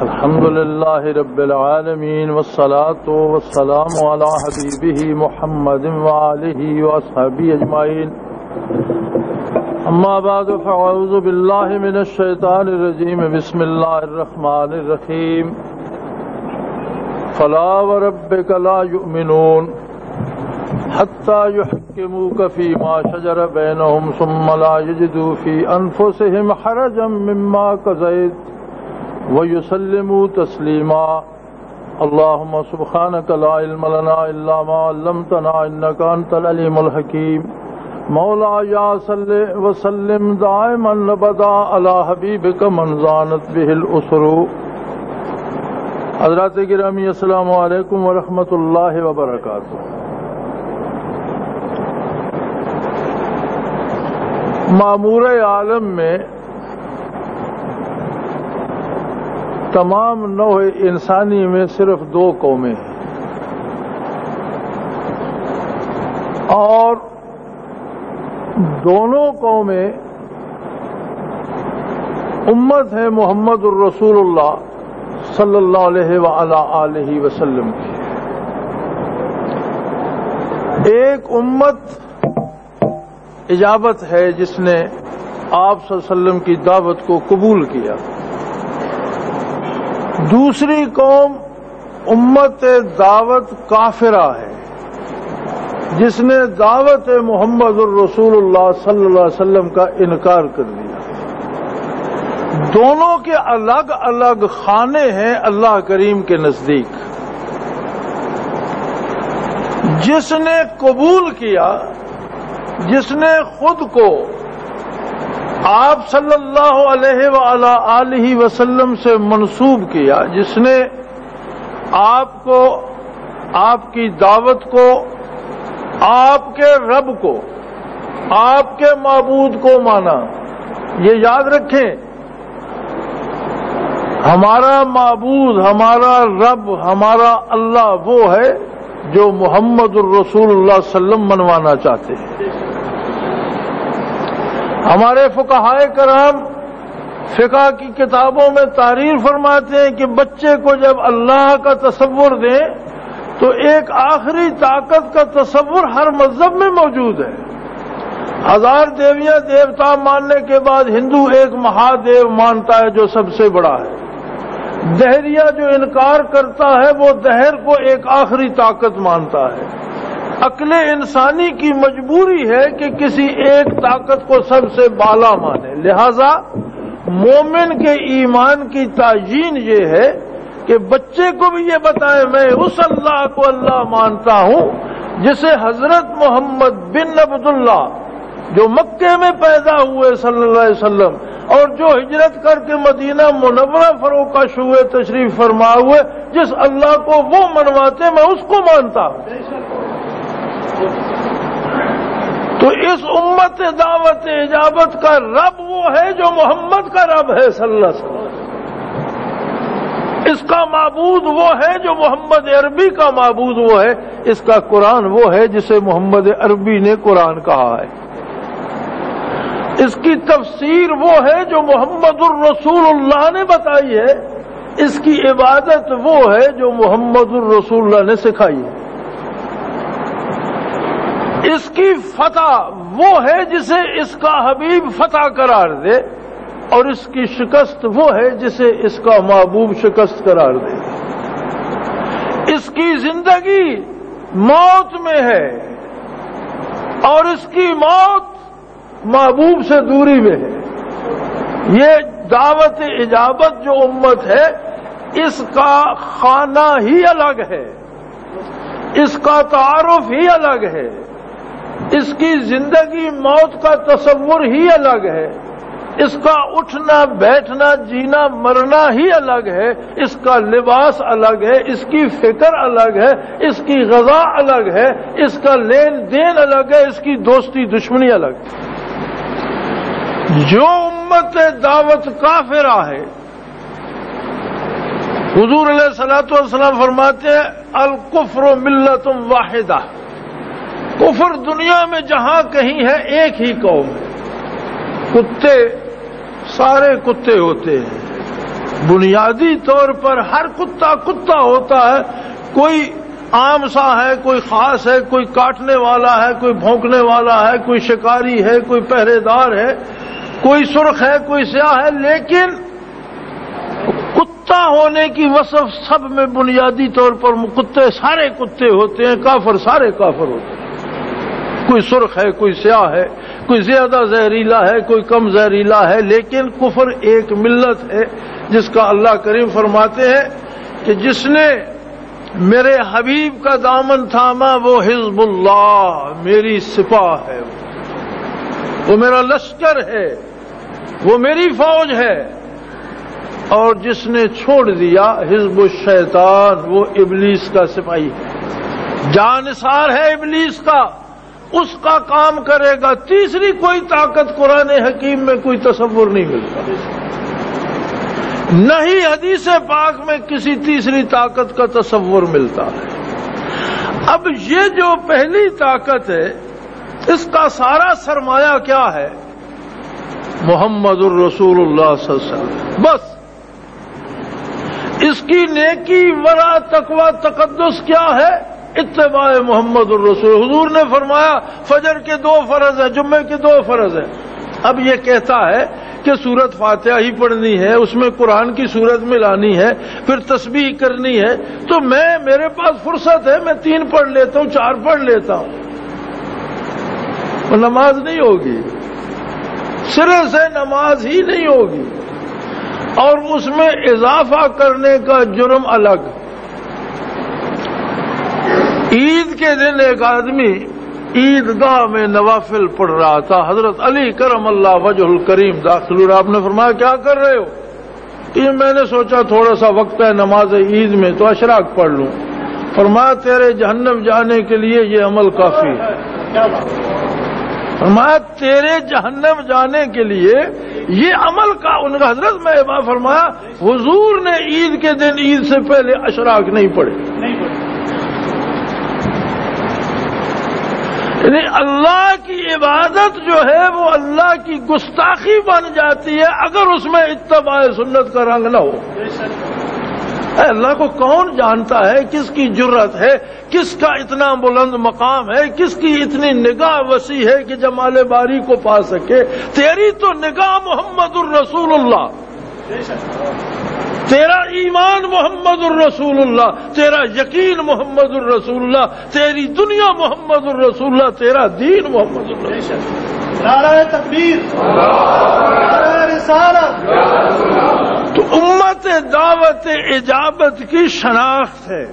الحمد لله رب العالمين والصلاة والسلام على حبيبه محمد وآله وأصحابه أجمعين. أما بعد فأعوذ بالله من الشيطان الرجيم. بسم الله الرحمن الرحيم. فلا وربك لا يؤمنون حتى يحكموك فيما شجر بينهم ثم لا يجدوا في أنفسهم حرجا مما قضيت ويسلموا تسليما. اللهم سبحانك لا علم لنا إلا ما علمتنا إنك أنت العليم الحكيم. مولاي صل وسلم دائما أبدا على حبيبك من زانت به الأسر. حضرات گرامی السلام علیکم ورحمۃ اللہ وبرکاتہ. معمور عالم میں تمام نوع انسانی میں صرف دو قومیں ہیں اور دونوں قومیں امت ہیں محمد الرسول اللہ صلی اللہ علیہ وآلہ آلہ وسلم کی. ایک امت اجابت ہے جس نے آپ صلی اللہ علیہ وسلم کی دعوت کو قبول کیا. دوسری قوم امت دعوت کافرہ ہے جس نے دعوت محمد الرسول اللہ صلی اللہ علیہ وسلم کا انکار کر دیا. دونوں کے الگ الگ خانے ہیں اللہ کریم کے نزدیک. جس نے قبول کیا، جس نے خود کو آپ صلی اللہ علیہ وآلہ آلہ وسلم سے منسوب کیا، جس نے آپ کو، آپ کی دعوت کو، آپ کے رب کو، آپ کے معبود کو مانا. یہ یاد رکھیں، ہمارا معبود، ہمارا رب، ہمارا اللہ وہ ہے جو محمد الرسول اللہ صلی اللہ علیہ وسلم منوانا چاہتے ہیں. ہمارے فقہائے کرام فقہ کی کتابوں میں تحریر فرماتے ہیں کہ بچے کو جب اللہ کا تصور دیں تو ایک آخری طاقت کا تصور ہر مذہب میں موجود ہے. 1000 دیویاں دیوتا ماننے کے بعد ہندو ایک مہادیو مانتا ہے جو سب سے بڑا ہے. دہریہ جو انکار کرتا ہے وہ دہر کو ایک آخری طاقت مانتا ہے. عقل انسانی کی مجبوری ہے کہ کسی ایک طاقت کو سب سے بالا مانے. لہذا مومن کے ایمان کی تعیین یہ ہے کہ بچے کو بھی یہ بتائے میں اس اللہ کو اللہ مانتا ہوں جسے حضرت محمد بن عبداللہ جو مکے میں پیدا ہوئے صلی اللہ علیہ وسلم اور جو ہجرت کر کے مدینہ منورہ فروکش ہوئے، تشریف فرما ہوئے، جس اللہ کو وہ منواتے میں اس کو مانتا ہوں. تو اس امت دعوت اجابت کا رب وہ ہے جو محمد کا رب ہے صلی اللہ علیہ وسلم. اس کا معبود وہ ہے جو محمد عربی کا معبود وہ ہے. اس کا قرآن وہ ہے جسے محمد عربی نے قرآن کہا ہے. اس کی تفسیر وہ ہے جو محمد الرسول اللہ نے بتائی ہے. اس کی عبادت وہ ہے جو محمد الرسول اللہ نے سکھائی ہے. اس کی فتح وہ ہے جسے اس کا حبیب فتح قرار دے، اور اس کی شکست وہ ہے جسے اس کا محبوب شکست قرار دے. اس کی زندگی موت میں ہے اور اس کی موت محبوب سے دوری میں ہے. یہ دعوت اجابت جو امت ہے اس کا خانہ ہی الگ ہے، اس کا تعارف ہی الگ ہے، اس کی زندگی موت کا تصور ہی الگ ہے، اس کا اٹھنا بیٹھنا جینا مرنا ہی الگ ہے، اس کا لباس الگ ہے، اس کی فکر الگ ہے، اس کی غذا الگ ہے، اس کا لین دین الگ ہے، اس کی دوستی دشمنی الگ ہے. جو امت دعوت کافرہ ہے، حضور علیہ الصلوۃ والسلام فرماتے ہیں الکفر ملت واحدہ. کفر دنیا میں جہاں کہیں ہے ایک ہی قوم ہے. کتے سارے کتے ہوتے ہیں، بنیادی طور پر ہر کتا کتا ہوتا ہے، کوئی عام سا ہے، کوئی خاص ہے، کوئی کاٹنے والا ہے، کوئی بھونکنے والا ہے، کوئی شکاری ہے، کوئی پہرے دار ہے، کوئی سرخ ہے، کوئی سیاہ ہے، لیکن کتا ہونے کی وصف سب میں بنیادی طور پر کتے سارے کتے ہوتے ہیں، کافر سارے کافر ہوتے ہیں۔ کوئی سرخ ہے، کوئی سیاہ ہے، کوئی زیادہ زہریلا ہے، کوئی کم زہریلا ہے، لیکن کفر ایک ملت ہے جس کا اللہ کریم فرماتے ہیں کہ جس نے میرے حبیب کا دامن تھاما وہ حزب اللہ، میری سپاہ ہے، وہ میرا لشکر ہے، وہ میری فوج ہے، اور جس نے چھوڑ دیا حزب الشیطان، وہ ابلیس کا سپاہی ہے، جانثار ہے ابلیس کا، اس کا کام کرے گا۔ تیسری کوئی طاقت قرآن حکیم میں کوئی تصور نہیں ملتا، نہ ہی حدیث پاک میں کسی تیسری طاقت کا تصور ملتا ہے۔ اب یہ جو پہلی طاقت ہے اس کا سارا سرمایہ کیا ہے؟ محمد الرسول اللہ صلی اللہ علیہ وسلم، بس۔ اس کی نیکی، ورع، تقوی، تقدس کیا ہے؟ اتباع محمد الرسول۔ حضور نے فرمایا فجر کے 2 فرض ہیں، جمعے کے 2 فرض ہیں۔ اب یہ کہتا ہے کہ سورت فاتحہ ہی پڑھنی ہے، اس میں قرآن کی سورت ملانی ہے، پھر تسبیح کرنی ہے، تو میرے پاس فرصت ہے، میں 3 پڑھ لیتا ہوں، 4 پڑھ لیتا ہوں، وہ نماز نہیں ہوگی، سرے سے نماز ہی نہیں ہوگی، اور اس میں اضافہ کرنے کا جرم الگ۔ عید کے دن ایک آدمی عیدگاہ میں نوافل پڑھ رہا تھا، حضرت علی کرم اللہ وجہ الکریم داخل ہوئے، آپ نے فرمایا کیا کر رہے ہو؟ کہ میں نے سوچا تھوڑا سا وقت ہے نماز عید میں تو اشراق پڑھ لوں۔ فرمایا تیرے جہنم جانے کے لیے یہ عمل کافی ہے۔ فرمایا تیرے جہنم جانے کے لیے یہ عمل کا ان کا حضرت میں فرمایا حضور نے عید کے دن عید سے پہلے اشراق نہیں پڑھے۔ یعنی اللہ کی عبادت جو ہے وہ اللہ کی گستاخی بن جاتی ہے اگر اس میں اتباع سنت کا رنگ نہ ہو۔ اللہ کو کون جانتا ہے، کس کی جرت ہے، کس کا اتنا بلند مقام ہے، کس کی اتنی نگاہ وسیع ہے کہ جمال باری کو پا سکے۔ تیری تو نگاہ محمد الرسول اللہ، تیرا ایمان محمد الرسول اللہ، تیرا یقین محمد الرسول اللہ، تیری دنیا محمد الرسول اللہ، تیرا دین محمد الرسول اللہ۔ نعرہ تکبیر، نعرہ رسالت۔ تو امت دعوت اجابت کی شناخت ہے۔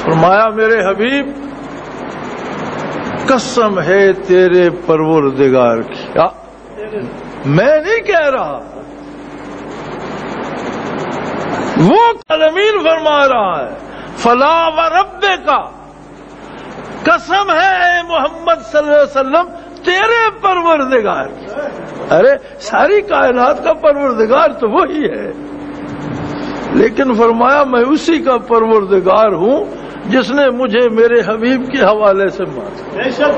فرمایا میرے حبیب قسم ہے تیرے پروردگار کی، میں نہیں کہہ رہا، وہ کلمین فرما رہا ہے، فلا و رب کا، قسم ہے اے محمد صلی اللہ علیہ وسلم تیرے پروردگار کی۔ ارے ساری کائنات کا پروردگار تو وہی ہے، لیکن فرمایا میں اسی کا پروردگار ہوں جس نے مجھے میرے حبیب کے حوالے سے مانا،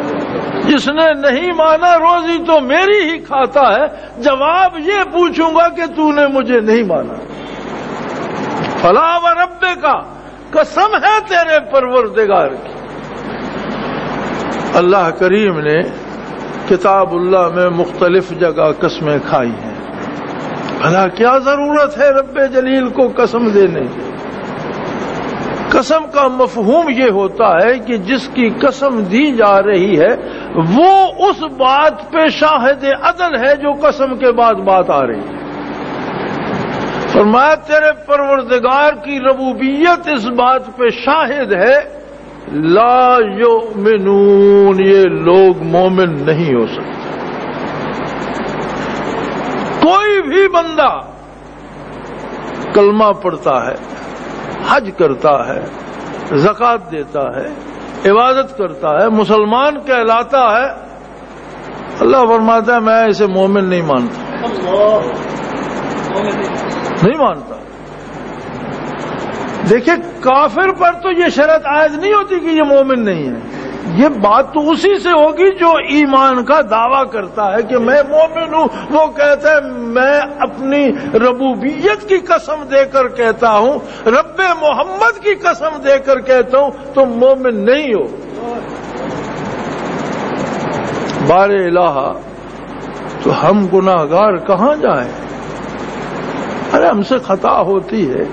جس نے نہیں مانا روزی تو میری ہی کھاتا ہے، جواب یہ پوچھوں گا کہ تو نے مجھے نہیں مانا۔ فلا و رب کا، قسم ہے تیرے پروردگار کی۔ اللہ کریم نے کتاب اللہ میں مختلف جگہ قسمیں کھائی ہیں، بھلا کیا ضرورت ہے رب جلیل کو قسم دینے کی؟ قسم کا مفہوم یہ ہوتا ہے کہ جس کی قسم دی جا رہی ہے وہ اس بات پہ شاہد عدل ہے جو قسم کے بعد بات آ رہی ہے۔ فرمایا تیرے پروردگار کی ربوبیت اس بات پہ شاہد ہے، لا یؤمنون، یہ لوگ مومن نہیں ہو سکتے۔ کوئی بھی بندہ کلمہ پڑھتا ہے، حج کرتا ہے، زکوٰۃ دیتا ہے، عبادت کرتا ہے، مسلمان کہلاتا ہے، اللہ فرماتا ہے میں اسے مومن نہیں مانتا، نہیں مانتا۔ دیکھیں کافر پر تو یہ شرط عائد نہیں ہوتی کہ یہ مومن نہیں ہے، یہ بات تو اسی سے ہوگی جو ایمان کا دعویٰ کرتا ہے کہ میں مومن ہوں. وہ کہتا ہے میں اپنی ربوبیت کی قسم دے کر کہتا ہوں, رب محمد کی قسم دے کر کہتا ہوں, تم مومن نہیں ہو. بار الہ تو ہم گناہگار کہاں جائیں؟ ارے ہم سے خطا ہوتی ہے,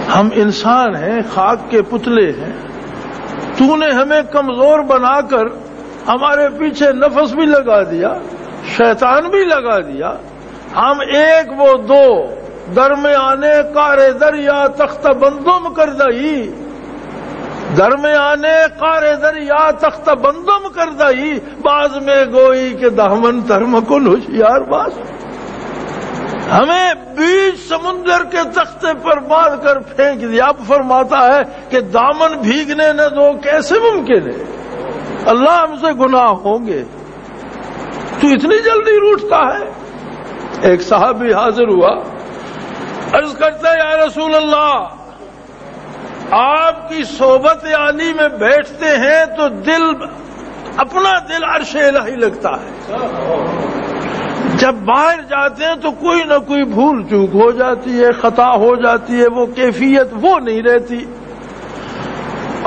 ہم انسان ہیں, خاک کے پتلے ہیں. تو نے ہمیں کمزور بنا کر ہمارے پیچھے نفس بھی لگا دیا, شیطان بھی لگا دیا. ہم ایک وہ دو درمیانے کار دریا تخت بندم کر دئی, درمیانے کار دریا تخت بندم کر دئی, باز میں گوئی کہ دامن ترمکن ہوشیار باز. ہمیں بیچ سمندر کے تختے پر باندھ کر پھینک دیا. اب فرماتا ہے کہ دامن بھیگنے نہ دو, کیسے ممکن ہے؟ اللہ ہم سے گناہ ہوں گے, تو اتنی جلدی روٹتا ہے. ایک صحابی حاضر ہوا, عرض کرتا ہے یا رسول اللہ, آپ کی صحبت عالی میں بیٹھتے ہیں تو اپنا دل عرش الہی لگتا ہے. جب باہر جاتے ہیں تو کوئی نہ کوئی بھول چوک ہو جاتی ہے, خطا ہو جاتی ہے, وہ کیفیت وہ نہیں رہتی.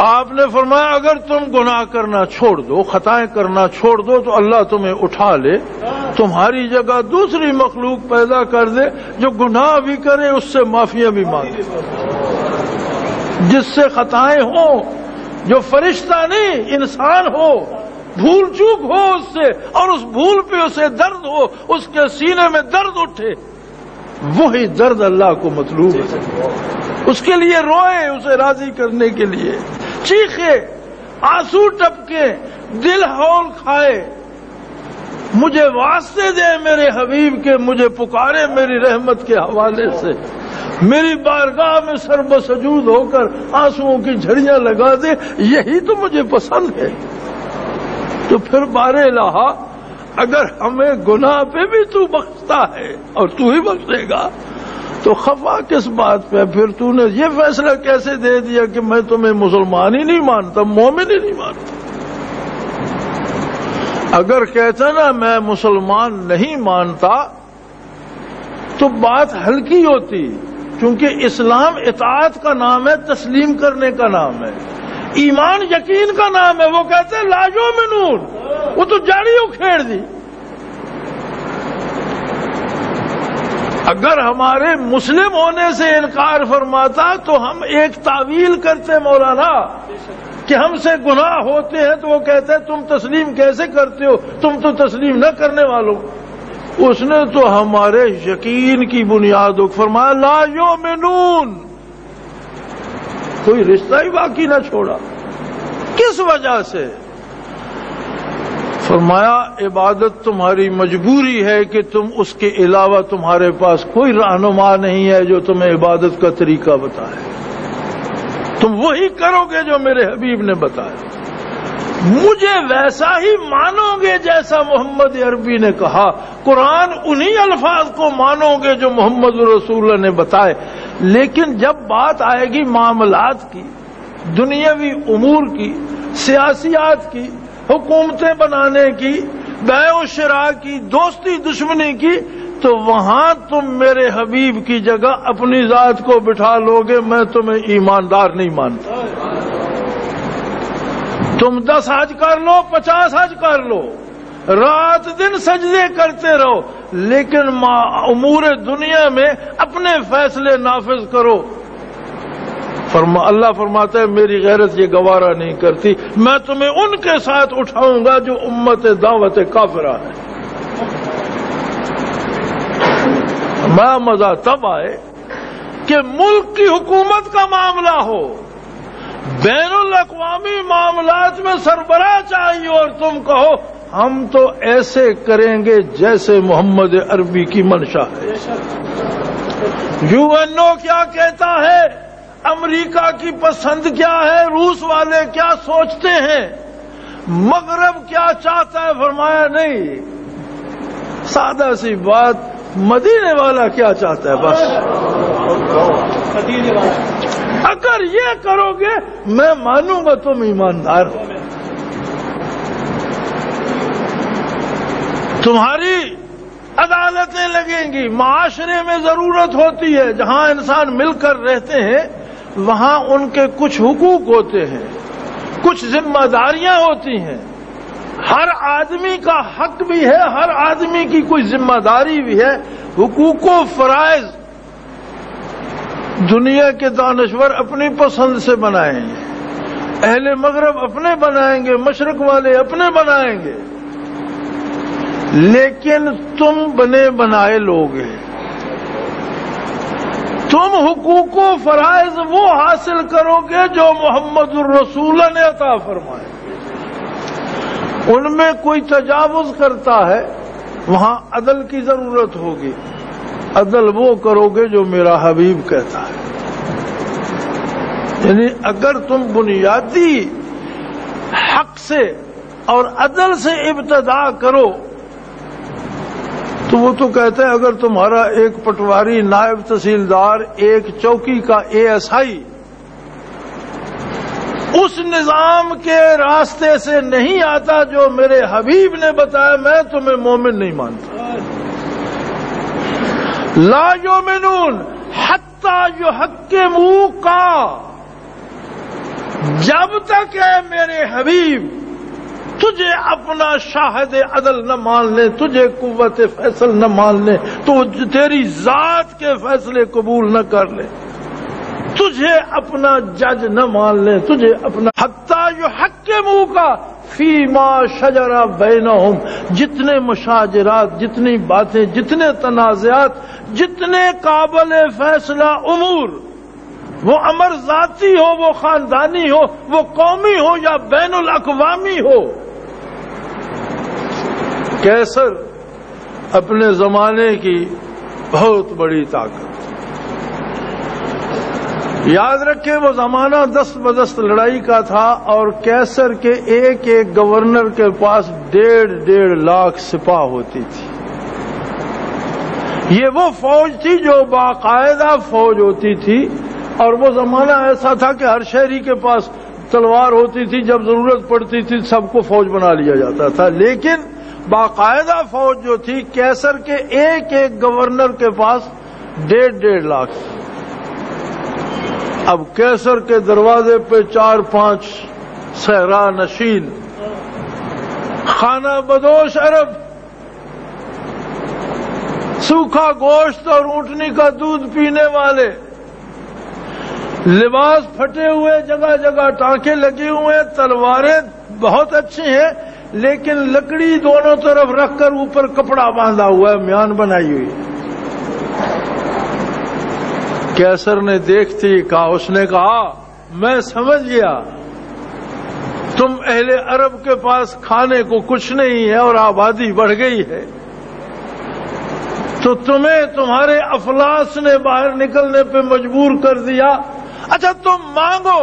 آپ نے فرمایا اگر تم گناہ کرنا چھوڑ دو, خطائیں کرنا چھوڑ دو, تو اللہ تمہیں اٹھا لے, تمہاری جگہ دوسری مخلوق پیدا کر دے جو گناہ بھی کرے, اس سے معافیاں بھی مانگے, جس سے خطائیں ہوں, جو فرشتہ نہیں انسان ہو, بھول چوک ہو اس سے, اور اس بھول پہ اسے درد ہو, اس کے سینے میں درد اٹھے, وہی درد اللہ کو مطلوب ہے. اس کے لیے روئے, اسے راضی کرنے کے لیے چیخے, آنسو ٹپکے, دل ہول کھائے, مجھے واسطے دے میرے حبیب کے, مجھے پکارے میری رحمت کے حوالے سے, میری بارگاہ میں سر بسجود ہو کر آنسوؤں کی جھڑیاں لگا دے, یہی تو مجھے پسند ہے. تو پھر بار الہ اگر ہمیں گناہ پہ بھی تو بخشتا ہے اور تو ہی بخشے گا تو خفا کس بات پہ؟ پھر تو نے یہ فیصلہ کیسے دے دیا کہ میں تمہیں مسلمان ہی نہیں مانتا, مومن ہی نہیں مانتا؟ اگر کہتا نا میں مسلمان نہیں مانتا تو بات ہلکی ہوتی, کیونکہ اسلام اطاعت کا نام ہے, تسلیم کرنے کا نام ہے, ایمان یقین کا نام ہے. وہ کہتے ہیں لا یؤمنون, وہ تو جاڑی اکھیڑ دی. اگر ہمارے مسلم ہونے سے انکار فرماتا تو ہم ایک تعویل کرتے مولانا کہ ہم سے گناہ ہوتے ہیں, تو وہ کہتے ہیں تم تسلیم کیسے کرتے ہو, تم تو تسلیم نہ کرنے والوں. اس نے تو ہمارے یقین کی بنیاد فرمایا لا یؤمنون, کوئی رشتہ ہی باقی نہ چھوڑا. کس وجہ سے؟ فرمایا عبادت تمہاری مجبوری ہے کہ تم اس کے علاوہ تمہارے پاس کوئی رہنما نہیں ہے جو تمہیں عبادت کا طریقہ بتائے, تم وہی کرو گے جو میرے حبیب نے بتایا. مجھے ویسا ہی مانو گے جیسا محمد عربی نے کہا, قرآن انہی الفاظ کو مانو گے جو محمد رسول اللہ نے بتائے. لیکن جب بات آئے گی معاملات کی, دنیاوی امور کی, سیاسیات کی, حکومتیں بنانے کی, بیع و شراء کی, دوستی دشمنی کی, تو وہاں تم میرے حبیب کی جگہ اپنی ذات کو بٹھا لو گے. میں تمہیں ایماندار نہیں مانتا. تم 10 حج کر لو, 50 حج کر لو, رات دن سجدے کرتے رہو, لیکن امور دنیا میں اپنے فیصلے نافذ کرو. اللہ فرماتا ہے میری غیرت یہ گوارا نہیں کرتی, میں تمہیں ان کے ساتھ اٹھاؤں گا جو امت دعوت کافرہ ہے. میں مزہ تب آئے کہ ملک کی حکومت کا معاملہ ہو, بین الاقوامی معاملات میں سربراہ چاہیے, اور تم کہو ہم تو ایسے کریں گے جیسے محمد عربی کی منشا ہے. UN کیا کہتا ہے, امریکہ کی پسند کیا ہے, روس والے کیا سوچتے ہیں, مغرب کیا چاہتا ہے, فرمایا نہیں, سادہ سی بات, مدینے والا کیا چاہتا ہے بس. اگر یہ کرو گے میں مانوں گا تم ایماندار ہو. تمہاری عدالتیں لگیں گی، معاشرے میں ضرورت ہوتی ہے، جہاں انسان مل کر رہتے ہیں وہاں ان کے کچھ حقوق ہوتے ہیں، کچھ ذمہ داریاں ہوتی ہیں، ہر آدمی کا حق بھی ہے، ہر آدمی کی کوئی ذمہ داری بھی ہے۔ حقوق و فرائض دنیا کے دانشور اپنی پسند سے بنائیں گے، اہل مغرب اپنے بنائیں گے، مشرق والے اپنے بنائیں گے، لیکن تم بنے بنائے لوگ ہیں، تم حقوق و فرائض وہ حاصل کرو گے جو محمد الرسول نے عطا فرمائے۔ ان میں کوئی تجاوز کرتا ہے وہاں عدل کی ضرورت ہوگی، عدل وہ کرو گے جو میرا حبیب کہتا ہے۔ یعنی اگر تم بنیادی حق سے اور عدل سے ابتدا کرو تو وہ تو کہتے ہیں اگر تمہارا ایک پٹواری، نائب تحصیلدار، ایک چوکی کا ASI اس نظام کے راستے سے نہیں آتا جو میرے حبیب نے بتایا، میں تمہیں مومن نہیں مانتا۔ لا یؤمنون حتی یحکموک، جب تک ہے میرے حبیب تجھے اپنا شاہد عدل نہ مان لے، تجھے قوت فیصل نہ مان لے، تو تیری ذات کے فیصلے قبول نہ کر لے، تجھے اپنا جج نہ مان لے، تجھے اپنا حتی یحکموک فیما شجر بینہم، جتنے مشاجرات، جتنی باتیں، جتنے تنازعات، جتنے قابل فیصلہ امور، وہ امر ذاتی ہو، وہ خاندانی ہو، وہ قومی ہو یا بین الاقوامی ہو۔ کیسر اپنے زمانے کی بہت بڑی طاقت، یاد رکھیں وہ زمانہ دست بدست لڑائی کا تھا، اور کیسر کے ایک ایک گورنر کے پاس 1.5 لاکھ سپاہ ہوتی تھی۔ یہ وہ فوج تھی جو باقاعدہ فوج ہوتی تھی، اور وہ زمانہ ایسا تھا کہ ہر شہری کے پاس تلوار ہوتی تھی، جب ضرورت پڑتی تھی سب کو فوج بنا لیا جاتا تھا، لیکن باقاعدہ فوج جو تھی کیسر کے ایک ایک گورنر کے پاس 1.5 لاکھ۔ اب کیسر کے دروازے پہ 4-5 صحرا نشین، خانہ بدوش عرب، سوکھا گوشت اور اونٹنی کا دودھ پینے والے، لباس پھٹے ہوئے، جگہ جگہ ٹانکے لگے ہوئے، تلواریں بہت اچھی ہیں لیکن لکڑی دونوں طرف رکھ کر اوپر کپڑا باندھا ہوا ہے، میان بنائی ہوئی ہے۔ کیسر نے دیکھتی کہا، اس نے کہا میں سمجھ گیا تم اہل عرب کے پاس کھانے کو کچھ نہیں ہے اور آبادی بڑھ گئی ہے، تو تمہیں تمہارے افلاس نے باہر نکلنے پہ مجبور کر دیا۔ اچھا تم مانگو،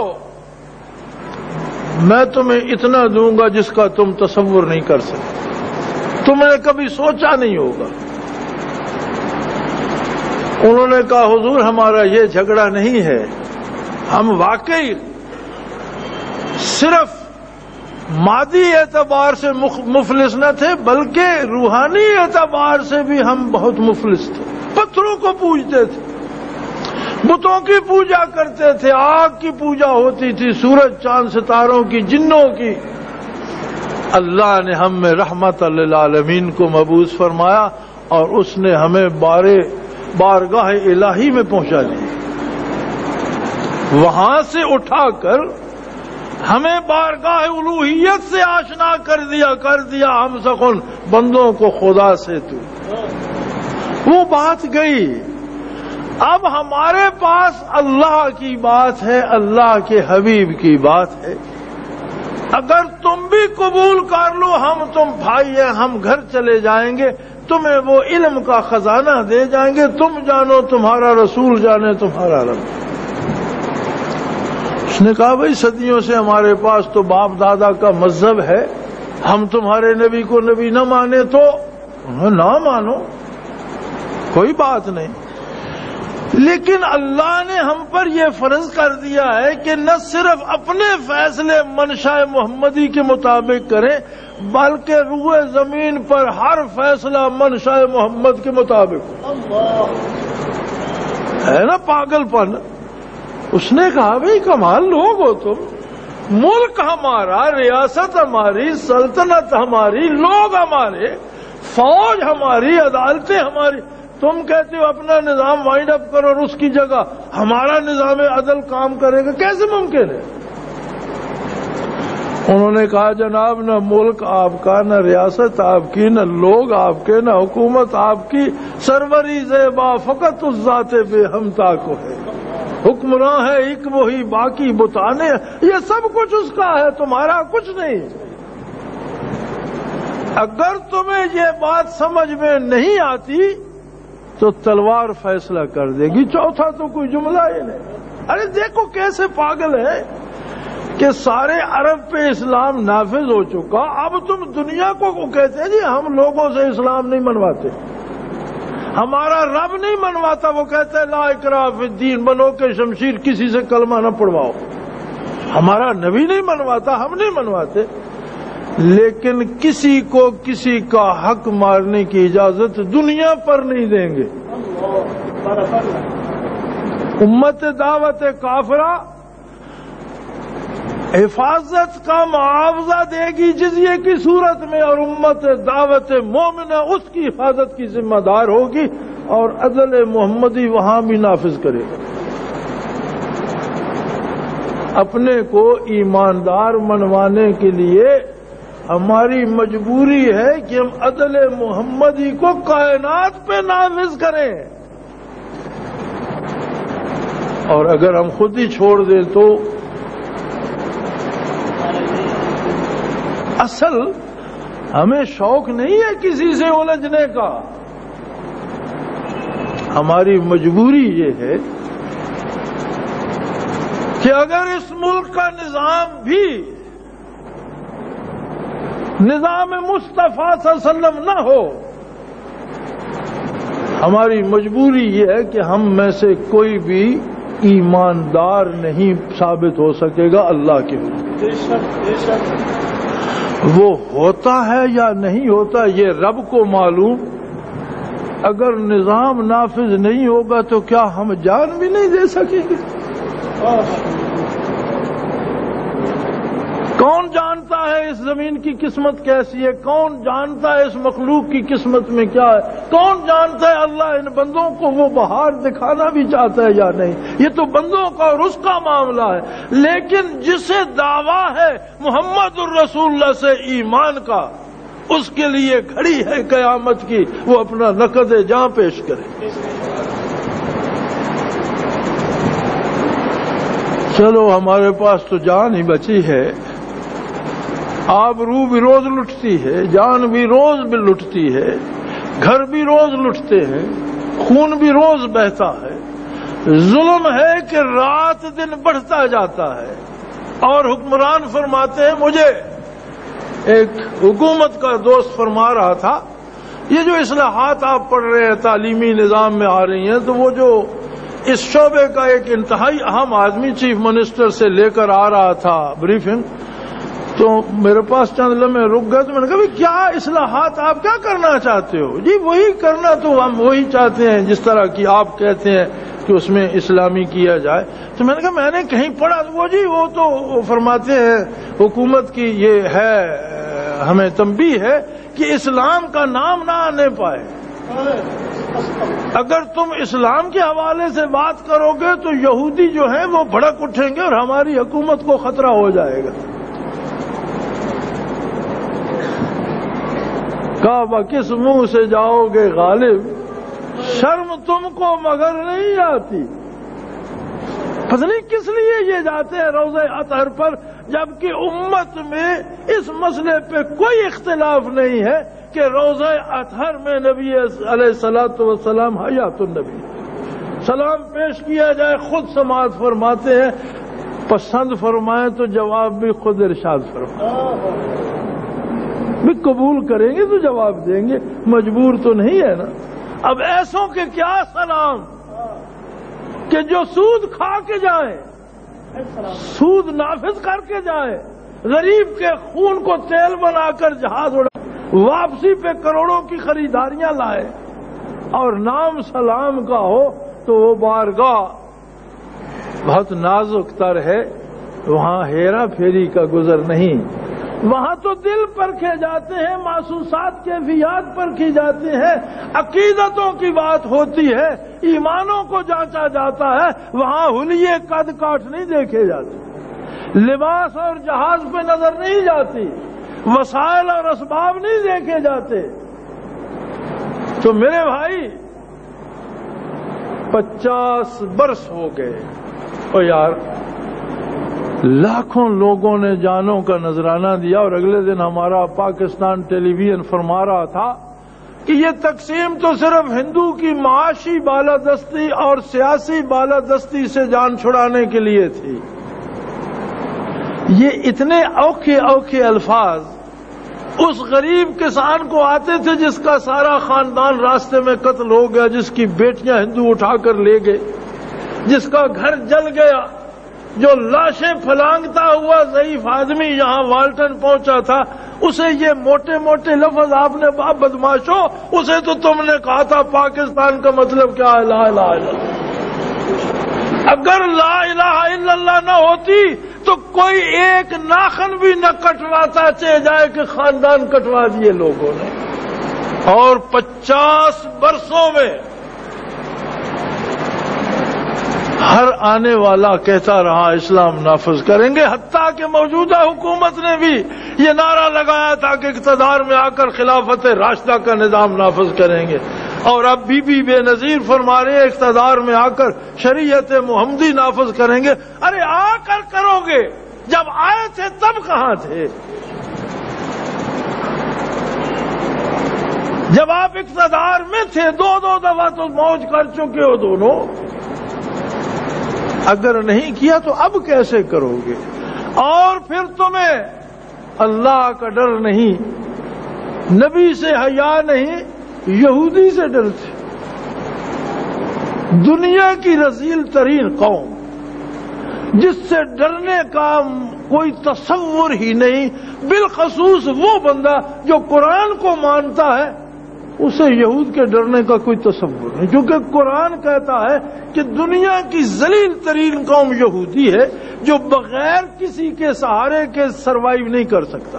میں تمہیں اتنا دوں گا جس کا تم تصور نہیں کر سکتے، تم نے کبھی سوچا نہیں ہوگا۔ انہوں نے کہا حضور ہمارا یہ جھگڑا نہیں ہے، ہم واقعی صرف مادی اعتبار سے مفلس نہ تھے بلکہ روحانی اعتبار سے بھی ہم بہت مفلس تھے، پتھروں کو پوجتے تھے، بتوں کی پوجا کرتے تھے، آگ کی پوجا ہوتی تھی، سورج چاند ستاروں کی، جنوں کی۔ اللہ نے ہم میں رحمت للعالمین کو مبعوث فرمایا اور اس نے ہمیں بارگاہ الہی میں پہنچا دیا، وہاں سے اٹھا کر ہمیں بارگاہ الوہیت سے آشنا کر دیا ہم سخن بندوں کو خدا سے تو۔ وہ بات گئی، اب ہمارے پاس اللہ کی بات ہے، اللہ کے حبیب کی بات ہے۔ اگر تم بھی قبول کر لو، ہم تم بھائی ہیں، ہم گھر چلے جائیں گے، تمہیں وہ علم کا خزانہ دے جائیں گے، تم جانو تمہارا رسول جانے تمہارا رب۔ اس نے کہا بھائی صدیوں سے ہمارے پاس تو باپ دادا کا مذہب ہے، ہم تمہارے نبی کو نبی نہ مانے تو نہ مانو، کوئی بات نہیں۔ لیکن اللہ نے ہم پر یہ فرض کر دیا ہے کہ نہ صرف اپنے فیصلے منشاء محمدی کے مطابق کریں بلکہ روئے زمین پر ہر فیصلہ منشاء محمد کے مطابق ہے نا پاگل پن. اس نے کہا بھئی کمال لوگ ہو تم، ملک ہمارا، ریاست ہماری، سلطنت ہماری، لوگ ہمارے، فوج ہماری، عدالتیں ہماری، تم کہتے ہو اپنا نظام وائنڈ اپ کرو اور اس کی جگہ ہمارا نظام عدل کام کرے گا، کیسے ممکن ہے؟ انہوں نے کہا جناب نہ ملک آپ کا، نہ ریاست آپ کی، نہ لوگ آپ کے، نہ حکومت آپ کی، سروری زیبا فقط اس ذات بے ہمتا کو ہے، حکمراں ہے ایک وہی باقی بتانے، یہ سب کچھ اس کا ہے، تمہارا کچھ نہیں. اگر تمہیں یہ بات سمجھ میں نہیں آتی تو تلوار فیصلہ کر دے گی. چوتھا تو کوئی جملہ ہی نہیں. ارے دیکھو کیسے پاگل ہے کہ سارے عرب پہ اسلام نافذ ہو چکا، اب تم دنیا کو کہتے ہیں جی ہم لوگوں سے اسلام نہیں منواتے، ہمارا رب نہیں منواتا، وہ کہتے ہیں لا اکراہ فی الدین، بنو کے شمشیر کسی سے کلمہ نہ پڑھواؤ. ہمارا نبی نہیں منواتا، ہم نہیں منواتے، لیکن کسی کو کسی کا حق مارنے کی اجازت دنیا پر نہیں دیں گے. امت دعوت کافرہ حفاظت کا معاوضہ دے گی جزیے کی صورت میں، اور امت دعوت مومنہ اس کی حفاظت کی ذمہ دار ہوگی، اور عدل محمدی وہاں بھی نافذ کرے گا. اپنے کو ایماندار منوانے کے لیے ہماری مجبوری ہے کہ ہم عدل محمدی کو کائنات پہ نافذ کریں، اور اگر ہم خود ہی چھوڑ دیں تو اصل ہمیں شوق نہیں ہے کسی سے الجھنے کا، ہماری مجبوری یہ ہے کہ اگر اس ملک کا نظام بھی نظام مصطفیٰ صلی اللہ علیہ وسلم نہ ہو، ہماری مجبوری یہ ہے کہ ہم میں سے کوئی بھی ایماندار نہیں ثابت ہو سکے گا اللہ کے لیے. وہ ہوتا ہے یا نہیں ہوتا یہ رب کو معلوم. اگر نظام نافذ نہیں ہوگا تو کیا ہم جان بھی نہیں دے سکیں گے؟ کون جانتا ہے اس زمین کی قسمت کیسی ہے؟ کون جانتا ہے اس مخلوق کی قسمت میں کیا ہے؟ کون جانتا ہے اللہ ان بندوں کو وہ بہار دکھانا بھی چاہتا ہے یا نہیں؟ یہ تو بندوں کا اور اس کا معاملہ ہے. لیکن جسے دعویٰ ہے محمد الرسول اللہ سے ایمان کا، اس کے لیے کھڑی ہے قیامت کی، وہ اپنا نقد جاں پیش کرے. چلو ہمارے پاس تو جان ہی بچی ہے، آبرو بھی روز لٹتی ہے، جان بھی روز بھی لٹتی ہے، گھر بھی روز لٹتے ہیں، خون بھی روز بہتا ہے. ظلم ہے کہ رات دن بڑھتا جاتا ہے. اور حکمران فرماتے ہیں، مجھے ایک حکومت کا دوست فرما رہا تھا، یہ جو اصلاحات آپ پڑھ رہے ہیں تعلیمی نظام میں آ رہی ہیں، تو وہ جو اس شعبے کا ایک انتہائی اہم آدمی چیف منسٹر سے لے کر آ رہا تھا بریفنگ، تو میرے پاس چند لمحے رک گئے. تو میں نے کہا کیا اصلاحات آپ کیا کرنا چاہتے ہو؟ جی وہی کرنا تو ہم وہی چاہتے ہیں جس طرح کی آپ کہتے ہیں کہ اس میں اسلامی کیا جائے. تو میں نے کہا میں نے کہیں پڑھا، وہ جی وہ تو فرماتے ہیں حکومت کی یہ ہے، ہمیں تنبیہ ہے کہ اسلام کا نام نہ آنے پائے. اگر تم اسلام کے حوالے سے بات کرو گے تو یہودی جو ہیں وہ بھڑک اٹھیں گے اور ہماری حکومت کو خطرہ ہو جائے گا. کہا کس منہ سے جاؤ گے غالب، شرم تم کو مگر نہیں آتی. پتہ نہیں کس لیے یہ جاتے ہیں روضہ اطہر پر، جبکہ امت میں اس مسئلے پہ کوئی اختلاف نہیں ہے کہ روضہ اطہر میں نبی علیہ الصلوۃ والسلام حیات النبی سلام پیش کیا جائے. خود سماعت فرماتے ہیں، پسند فرمائیں تو جواب بھی خود ارشاد فرمائیں. بھی قبول کریں گے تو جواب دیں گے، مجبور تو نہیں ہے نا. اب ایسوں کے کیا سلام، کہ جو سود کھا کے جائے، سود نافذ کر کے جائے، غریب کے خون کو تیل بنا کر جہاز اڑا، واپسی پہ کروڑوں کی خریداریاں لائے، اور نام سلام کا ہو تو وہ بارگاہ بہت نازک تر ہے، وہاں ہیرا پھیری کا گزر نہیں، وہاں تو دل پرکھے جاتے ہیں، محسوسات کیفیات پرکھی جاتی ہیں، عقیدتوں کی بات ہوتی ہے، ایمانوں کو جانچا جاتا ہے، وہاں حلیے قد کاٹ نہیں دیکھے جاتے، لباس اور جہاز پہ نظر نہیں جاتی، وسائل اور اسباب نہیں دیکھے جاتے۔ تو میرے بھائی 50 برس ہو گئے، اور یار لاکھوں لوگوں نے جانوں کا نذرانہ دیا، اور اگلے دن ہمارا پاکستان ٹیلی ویژن فرما رہا تھا کہ یہ تقسیم تو صرف ہندو کی معاشی بالادستی اور سیاسی بالادستی سے جان چھڑانے کے لیے تھی۔ یہ اتنے اوکھے اوکھے الفاظ اس غریب کسان کو آتے تھے جس کا سارا خاندان راستے میں قتل ہو گیا، جس کی بیٹیاں ہندو اٹھا کر لے گئے، جس کا گھر جل گیا، جو لاشیں پھلانگتا ہوا ضعیف آدمی یہاں والٹن پہنچا تھا، اسے یہ موٹے موٹے لفظ آپ نے بدماشو، اسے تو تم نے کہا تھا پاکستان کا مطلب کیا ہے لا الہ الا اللہ۔ اگر لا الہ الا اللہ نہ ہوتی تو کوئی ایک ناخن بھی نہ کٹواتا، چاہے جائے کہ خاندان کٹوا دیے لوگوں نے۔ اور 50 برسوں میں ہر آنے والا کہتا رہا اسلام نافذ کریں گے، حتیٰ کہ موجودہ حکومت نے بھی یہ نعرہ لگایا تھا کہ اقتدار میں آ کر خلافت راشدہ کا نظام نافذ کریں گے، اور اب بی بے نظیر فرما رہے ہیں اقتدار میں آ کر شریعت محمدی نافذ کریں گے۔ ارے آ کر کرو گے، جب آئے تھے تب کہاں تھے؟ جب آپ اقتدار میں تھے دو دفعہ تو موج کر چکے ہو دونوں، اگر نہیں کیا تو اب کیسے کرو گے؟ اور پھر تمہیں اللہ کا ڈر نہیں، نبی سے حیا نہیں، یہودی سے ڈرتے، دنیا کی رذیل ترین قوم جس سے ڈرنے کا کوئی تصور ہی نہیں، بالخصوص وہ بندہ جو قرآن کو مانتا ہے اسے یہود کے ڈرنے کا کوئی تصور نہیں، کیونکہ قرآن کہتا ہے کہ دنیا کی ذلیل ترین قوم یہودی ہے جو بغیر کسی کے سہارے کے سروائیو نہیں کر سکتا۔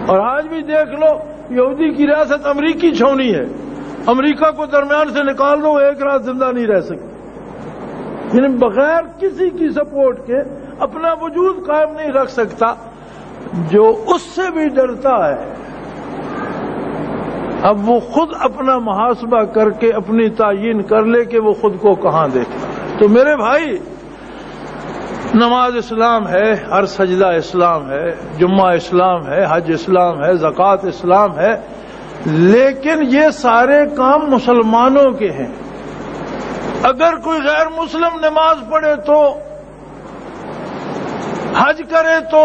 اور آج بھی دیکھ لو، یہودی کی ریاست امریکی چھونی ہے، امریکہ کو درمیان سے نکال دو ایک رات زندہ نہیں رہ سکتی، یعنی بغیر کسی کی سپورٹ کے اپنا وجود قائم نہیں رکھ سکتا۔ جو اس سے بھی ڈرتا ہے اب وہ خود اپنا محاسبہ کر کے اپنی تعیین کر لے کہ وہ خود کو کہاں دیکھتا ہے۔ تو میرے بھائی، نماز اسلام ہے، ہر سجدہ اسلام ہے، جمعہ اسلام ہے، حج اسلام ہے، زکوٰۃ اسلام ہے، لیکن یہ سارے کام مسلمانوں کے ہیں۔ اگر کوئی غیر مسلم نماز پڑھے تو، حج کرے تو،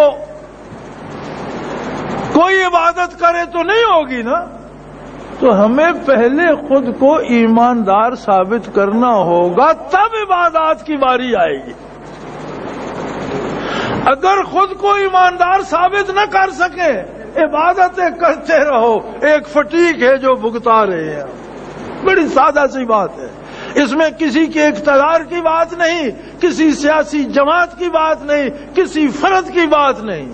کوئی عبادت کرے تو نہیں ہوگی نا۔ تو ہمیں پہلے خود کو ایماندار ثابت کرنا ہوگا، تب عبادات کی باری آئے گی۔ اگر خود کو ایماندار ثابت نہ کر سکے، عبادتیں کرتے رہو، ایک فٹیک ہے جو بھگتا رہے ہیں۔ بڑی سادہ سی بات ہے، اس میں کسی کے اقتدار کی بات نہیں، کسی سیاسی جماعت کی بات نہیں، کسی فرد کی بات نہیں،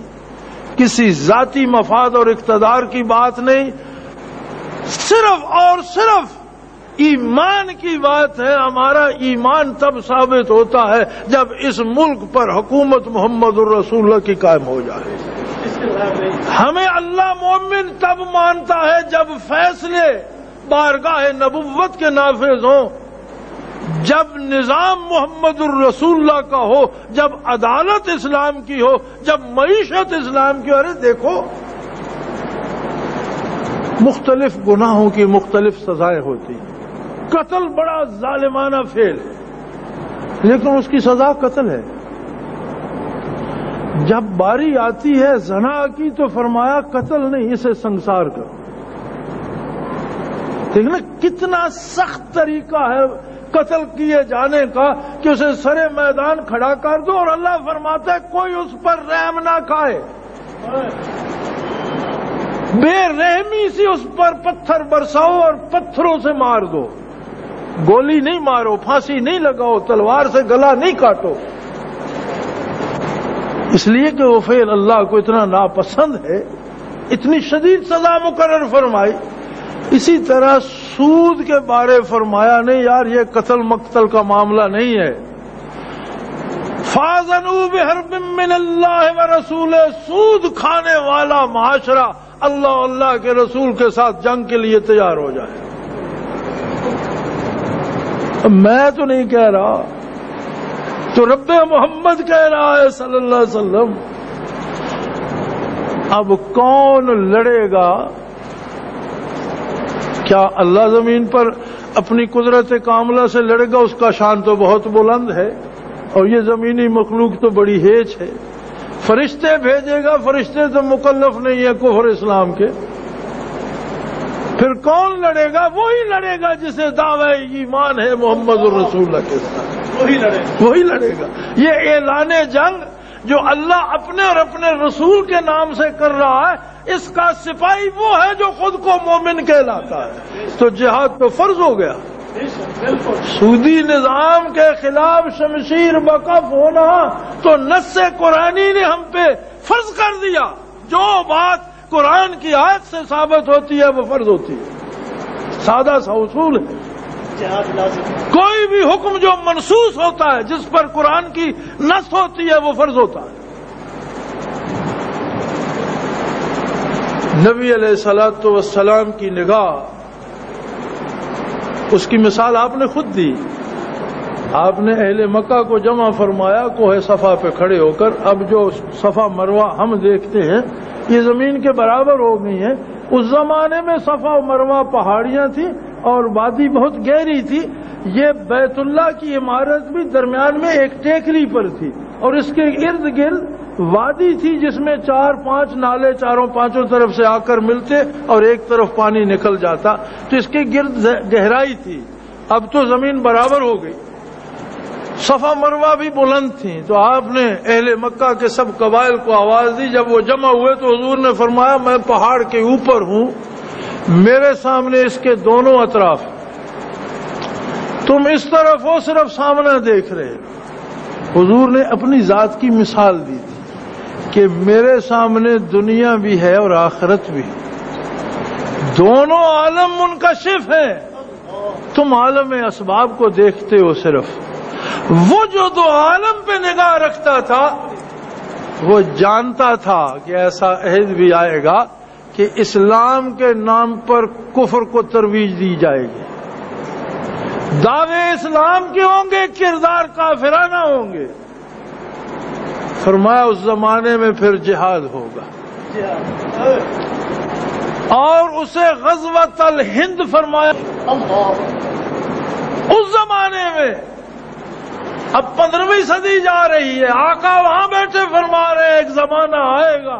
کسی ذاتی مفاد اور اقتدار کی بات نہیں، صرف اور صرف ایمان کی بات ہے۔ ہمارا ایمان تب ثابت ہوتا ہے جب اس ملک پر حکومت محمد الرسول اللہ کی قائم ہو جائے۔ ہمیں اللہ مومن تب مانتا ہے جب فیصلے بارگاہ نبوت کے نافذ ہوں، جب نظام محمد الرسول اللہ کا ہو، جب عدالت اسلام کی ہو، جب معیشت اسلام کی ہو۔ ارے دیکھو، مختلف گناہوں کی مختلف سزائیں ہوتی ہیں۔ قتل بڑا ظالمانہ فعل ہے، لیکن اس کی سزا قتل ہے۔ جب باری آتی ہے زنا کی تو فرمایا قتل نہیں، اسے سنسار کرو۔ دیکھنا کتنا سخت طریقہ ہے قتل کیے جانے کا کہ اسے سرے میدان کھڑا کر دو، اور اللہ فرماتا ہے کوئی اس پر رحم نہ کھائے، بے رحمی سے اس پر پتھر برساؤ اور پتھروں سے مار دو، گولی نہیں مارو، پھانسی نہیں لگاؤ، تلوار سے گلا نہیں کاٹو، اس لیے کہ وہ فعل اللہ کو اتنا ناپسند ہے، اتنی شدید سزا مقرر فرمائی۔ اسی طرح سود کے بارے فرمایا نہیں یار یہ قتل مقتل کا معاملہ نہیں ہے، فَاذَنُوا بِحَرْبٍ مِّنَ اللَّهِ وَرَسُولِهِ، سود کھانے والا معاشرہ اللہ کے رسول کے ساتھ جنگ کے لیے تیار ہو جائے۔ میں تو نہیں کہہ رہا، تو رب محمد کہہ رہا ہے صلی اللہ علیہ وسلم۔ اب کون لڑے گا؟ کیا اللہ زمین پر اپنی قدرت کاملہ سے لڑے گا؟ اس کا شان تو بہت بلند ہے، اور یہ زمینی مخلوق تو بڑی ہیچ ہے۔ فرشتے بھیجے گا، فرشتے تو مکلف نہیں ہے کفر اسلام کے۔ پھر کون لڑے گا؟ وہی لڑے گا جسے دعوی ایمان ہے محمد الرسول اللہ کے ساتھ، وہی لڑے گا۔ یہ اعلان جنگ جو اللہ اپنے اور اپنے رسول کے نام سے کر رہا ہے، اس کا سپاہی وہ ہے جو خود کو مومن کہلاتا ہے، تو جہاد تو فرض ہو گیا۔ سودی نظام کے خلاف شمشیر بکف ہونا تو نص قرآنی نے ہم پہ فرض کر دیا، جو بات قرآن کی آیت سے ثابت ہوتی ہے وہ فرض ہوتی ہے، سادہ سا اصول ہے۔ کوئی بھی حکم جو منسوخ ہوتا ہے، جس پر قرآن کی نص ہوتی ہے، وہ فرض ہوتا ہے۔ نبی علیہ الصلوۃ والسلام کی نگاہ، اس کی مثال آپ نے خود دی۔ آپ نے اہل مکہ کو جمع فرمایا کوہ صفا پہ کھڑے ہو کر۔ اب جو صفا مروہ ہم دیکھتے ہیں یہ زمین کے برابر ہو گئی ہیں، اس زمانے میں صفا و مروہ پہاڑیاں تھیں اور وادی بہت گہری تھی۔ یہ بیت اللہ کی عمارت بھی درمیان میں ایک ٹیکری پر تھی، اور اس کے ارد گرد وادی تھی جس میں 4-5 نالے چاروں پانچوں طرف سے آ کر ملتے اور ایک طرف پانی نکل جاتا، تو اس کے گرد گہرائی تھی۔ اب تو زمین برابر ہو گئی، صفا مروہ بھی بلند تھیں، تو آپ نے اہل مکہ کے سب قبائل کو آواز دی۔ جب وہ جمع ہوئے تو حضور نے فرمایا میں پہاڑ کے اوپر ہوں، میرے سامنے اس کے دونوں اطراف، تم اس طرف ہو صرف سامنے دیکھ رہے۔ حضور نے اپنی ذات کی مثال دی تھی کہ میرے سامنے دنیا بھی ہے اور آخرت بھی، دونوں عالم منکشف ہیں، تم عالم اسباب کو دیکھتے ہو صرف۔ وہ جو دو عالم پہ نگاہ رکھتا تھا وہ جانتا تھا کہ ایسا عہد بھی آئے گا کہ اسلام کے نام پر کفر کو ترویج دی جائے گی، دعوے اسلام کے ہوں گے، کردار کافرانہ ہوں گے۔ فرمایا اس زمانے میں پھر جہاد ہوگا، اور اسے غزوۃ الہند فرمایا۔ اس زمانے میں اب 15ویں صدی جا رہی ہے، آقا وہاں بیٹھے فرما رہے ہیں ایک زمانہ آئے گا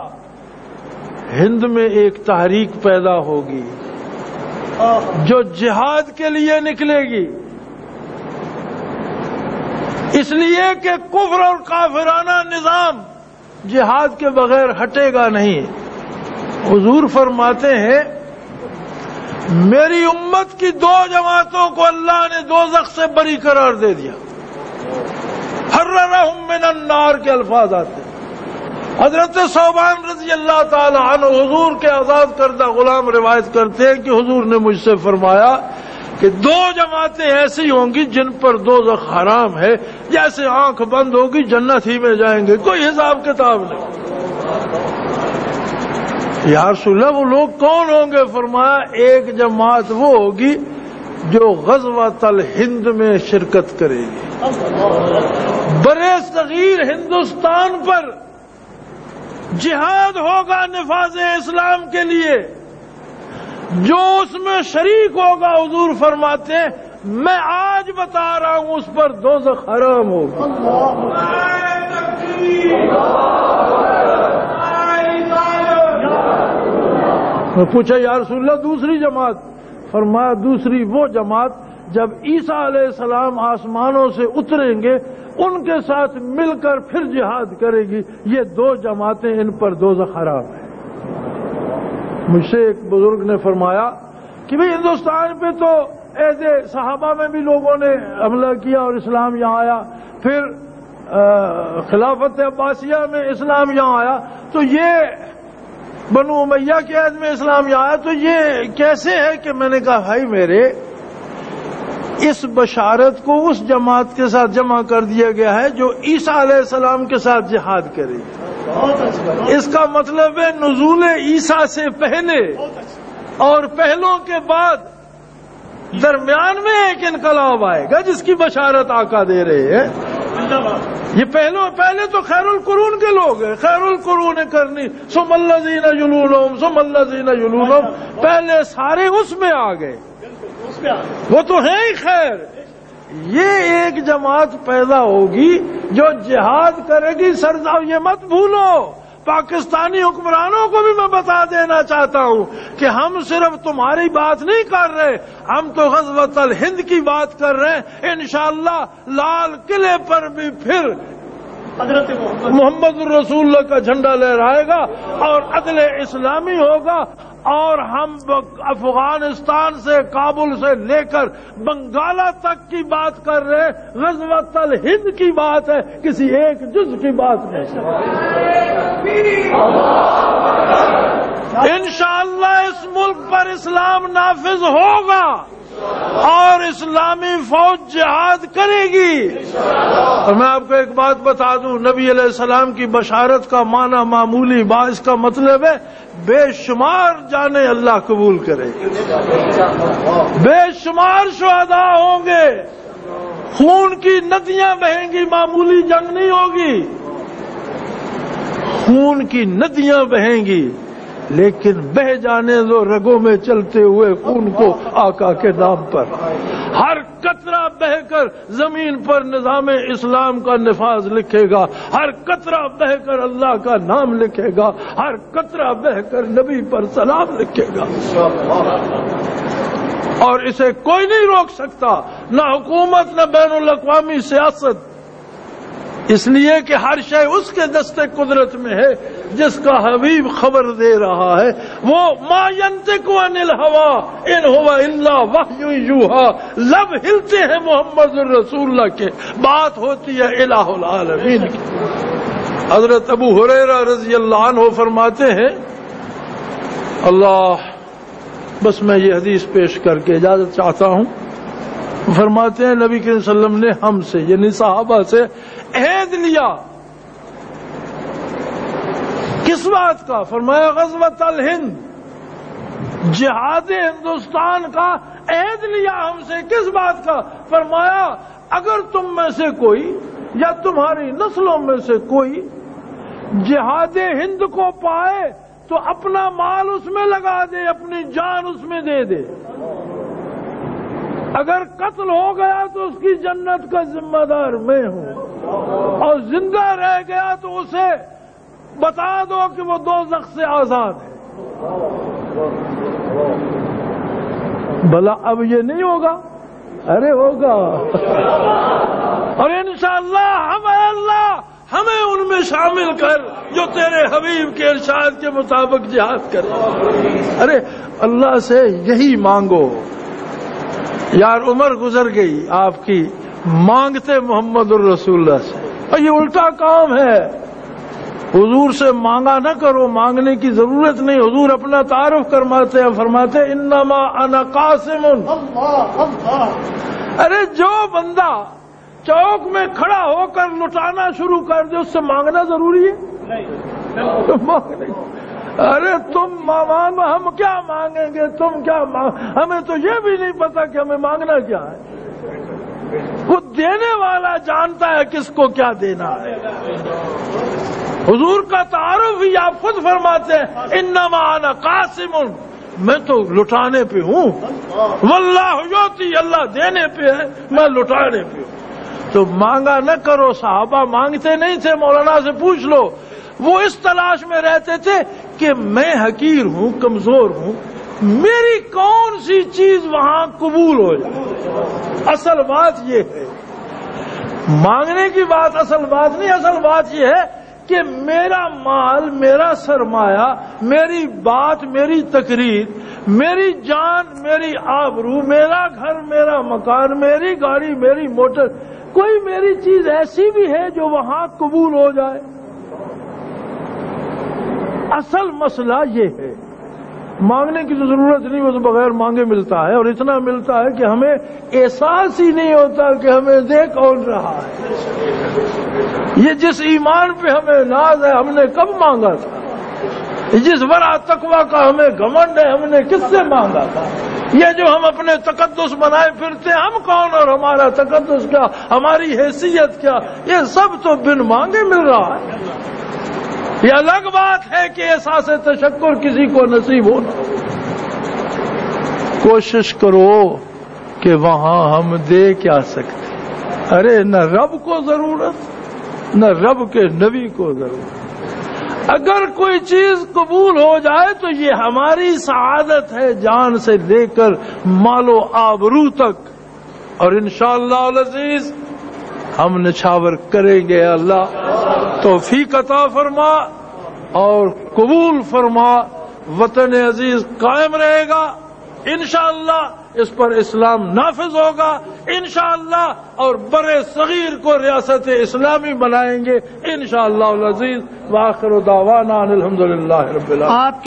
ہند میں ایک تحریک پیدا ہوگی جو جہاد کے لیے نکلے گی، اس لیے کہ کفر اور کافرانہ نظام جہاد کے بغیر ہٹے گا نہیں۔ حضور فرماتے ہیں میری امت کی 2 جماعتوں کو اللہ نے دوزخ سے بری قرار دے دیا، حررہم من النار کے الفاظ آتے ہیں۔ حضرت ثوبان رضی اللہ تعالی عنہ حضور کے آزاد کردہ غلام روایت کرتے ہیں کہ حضور نے مجھ سے فرمایا کہ 2 جماعتیں ایسی ہوں گی جن پر دوزخ حرام ہے، جیسے آنکھ بند ہوگی جنت ہی میں جائیں گے، کوئی حساب کتاب نہیں۔ یا رسول اللہ وہ لوگ کون ہوں گے؟ فرمایا ایک جماعت وہ ہوگی جو غزوۃ الہند میں شرکت کرے گی، برے صغیر ہندوستان پر جہاد ہوگا نفاذ اسلام کے لیے، جو اس میں شریک ہوگا حضور فرماتے ہیں میں آج بتا رہا ہوں اس پر دوزخ حرام ہوگا۔ میں پوچھا یا رسول اللہ دوسری جماعت؟ فرمایا دوسری وہ جماعت جب عیسیٰ علیہ السلام آسمانوں سے اتریں گے ان کے ساتھ مل کر پھر جہاد کرے گی. یہ دو جماعتیں ان پر دوزخ حرام ہے. مجھ سے ایک بزرگ نے فرمایا کہ بھئی ہندوستان پہ تو ایسے صحابہ میں بھی لوگوں نے حملہ کیا اور اسلام یہاں آیا, پھر خلافت عباسیہ میں اسلام یہاں آیا, تو یہ بنو امیہ کے عہد میں اسلام یہاں آیا, تو یہ کیسے ہے؟ کہ میں نے کہا بھائی میرے, اس بشارت کو اس جماعت کے ساتھ جمع کر دیا گیا ہے جو عیسیٰ علیہ السلام کے ساتھ جہاد کرے. اس کا مطلب ہے نزول عیسیٰ سے پہلے اور پہلوں کے بعد درمیان میں ایک انقلاب آئے گا جس کی بشارت آقا دے رہے ہیں. یہ پہلے تو خیر القرون کے لوگ ہیں, خیر القرون کرنی ثم الذین یلونہم ثم الذین یلونہم, پہلے سارے اس میں آ گئے, وہ تو ہیں ہی خیر. یہ ایک جماعت پیدا ہوگی جو جہاد کرے گی. سرزاو یہ مت بھولو, پاکستانی حکمرانوں کو بھی میں بتا دینا چاہتا ہوں کہ ہم صرف تمہاری بات نہیں کر رہے, ہم تو غزوۃ الہند کی بات کر رہے ہیں. انشاءاللہ لال قلعے پر بھی پھر حضرت محمد رسول اللہ کا جھنڈا لہرائے گا اور عدل اسلامی ہوگا. اور ہم افغانستان سے, کابل سے لے کر بنگالہ تک کی بات کر رہے ہیں. غزوۃ الہند کی بات ہے, کسی ایک جز کی بات نہیں. انشاءاللہ اس ملک پر اسلام نافذ ہوگا اور اسلامی فوج جہاد کرے گی. اور میں آپ کو ایک بات بتا دوں, نبی علیہ السلام کی بشارت کا معنی معمولی اس کا مطلب ہے بے شمار جانیں اللہ قبول کرے, بے شمار شہداء ہوں گے, خون کی ندیاں بہیں گی. معمولی جنگ نہیں ہوگی, خون کی ندیاں بہیں گی, لیکن بہ جانے دو رگوں میں چلتے ہوئے خون کو آقا کے نام پر. ہر قطرہ بہ کر زمین پر نظام اسلام کا نفاذ لکھے گا, ہر قطرہ بہ کر اللہ کا نام لکھے گا, ہر قطرہ بہ کر نبی پر سلام لکھے گا. اور اسے کوئی نہیں روک سکتا, نہ حکومت نہ بین الاقوامی سیاست, اس لیے کہ ہر شے اس کے دست قدرت میں ہے جس کا حبیب خبر دے رہا ہے. وہ ما ینطق عن الہوی ان ہوا الا وحی یوحی, لب ہلتے ہیں محمد الرسول اللہ کے, بات ہوتی ہے الہ العالمین کی. حضرت ابو ہریرہ رضی اللہ عنہ فرماتے ہیں, اللہ بس میں یہ حدیث پیش کر کے اجازت چاہتا ہوں. فرماتے ہیں نبی کریم صلی اللہ علیہ وسلم نے ہم سے یعنی صحابہ سے عہد لیا. کس بات کا؟ فرمایا غزوۃ الہند, جہاد ہندوستان کا عہد لیا ہم سے. کس بات کا؟ فرمایا اگر تم میں سے کوئی یا تمہاری نسلوں میں سے کوئی جہاد ہند کو پائے تو اپنا مال اس میں لگا دے, اپنی جان اس میں دے دے. اگر قتل ہو گیا تو اس کی جنت کا ذمہ دار میں ہوں, اور زندہ رہ گیا تو اسے بتا دو کہ وہ دوزخ سے آزاد ہے. بھلا اب یہ نہیں ہوگا؟ ارے ہوگا. اور انشاءاللہ اللہ ہمیں ان میں شامل کر جو تیرے حبیب کے ارشاد کے مطابق جہاد کرے. ارے اللہ سے یہی مانگو. یار عمر گزر گئی آپ کی مانگتے محمد الرسول اللہ سے, اور یہ الٹا کام ہے. حضور سے مانگا نہ کرو, مانگنے کی ضرورت نہیں. حضور اپنا تعارف کرواتے ہیں, فرماتے انما انا قاسم. ارے جو بندہ چوک میں کھڑا ہو کر لٹانا شروع کر دے اس سے مانگنا ضروری ہے؟ ارے تم مانگو, ہم کیا مانگیں گے, تم کیا ہمیں تو یہ بھی نہیں پتا کہ ہمیں مانگنا کیا ہے. وہ دینے والا جانتا ہے کس کو کیا دینا ہے. حضور کا تعارف ہی آپ خود فرماتے ہیں انما انا قاسم, میں تو لٹانے پہ ہوں. واللہ یعطی, اللہ دینے پہ ہے, میں لٹانے پہ ہوں. تو مانگا نہ کرو. صحابہ مانگتے نہیں تھے, مولانا سے پوچھ لو. وہ اس تلاش میں رہتے تھے کہ میں حقیر ہوں, کمزور ہوں, میری کون سی چیز وہاں قبول ہو جائے. اصل بات یہ ہے، مانگنے کی بات اصل بات نہیں. اصل بات یہ ہے کہ میرا مال، میرا سرمایہ، میری بات، میری تقریر، میری جان، میری آبرو، میرا گھر، میرا مکان، میری گاڑی، میری موٹر، کوئی میری چیز ایسی بھی ہے جو وہاں قبول ہو جائے. اصل مسئلہ یہ ہے. مانگنے کی تو ضرورت نہیں، وہ تو بغیر مانگے ملتا ہے، اور اتنا ملتا ہے کہ ہمیں احساس ہی نہیں ہوتا کہ ہمیں دے کون رہا ہے. یہ جس ایمان پہ ہمیں ناز ہے، ہم نے کب مانگا تھا؟ جس ورع تقویٰ کا ہمیں گھمنڈ ہے، ہم نے کس سے مانگا تھا؟ یہ جو ہم اپنے تقدس بنائے پھرتے، ہم کون اور ہمارا تقدس کیا، ہماری حیثیت کیا؟ یہ سب تو بن مانگے مل رہا ہے. یہ الگ بات ہے کہ احساس تشکر کسی کو نصیب ہونا. کوشش کرو کہ وہاں ہم دے کیا سکتے. ارے نہ رب کو ضرورت، نہ رب کے نبی کو ضرورت. اگر کوئی چیز قبول ہو جائے تو یہ ہماری سعادت ہے، جان سے لے کر مال و آبرو تک. اور انشاءاللہ العزیز ہم نچھاور کریں گے. اللہ توفیق عطا فرما اور قبول فرما. وطن عزیز قائم رہے گا انشاءاللہ، اس پر اسلام نافذ ہوگا انشاءاللہ، اور برے صغیر کو ریاست اسلامی بنائیں گے انشاءاللہ العزیز. وآخر دعوانا الحمدللہ رب العالمین.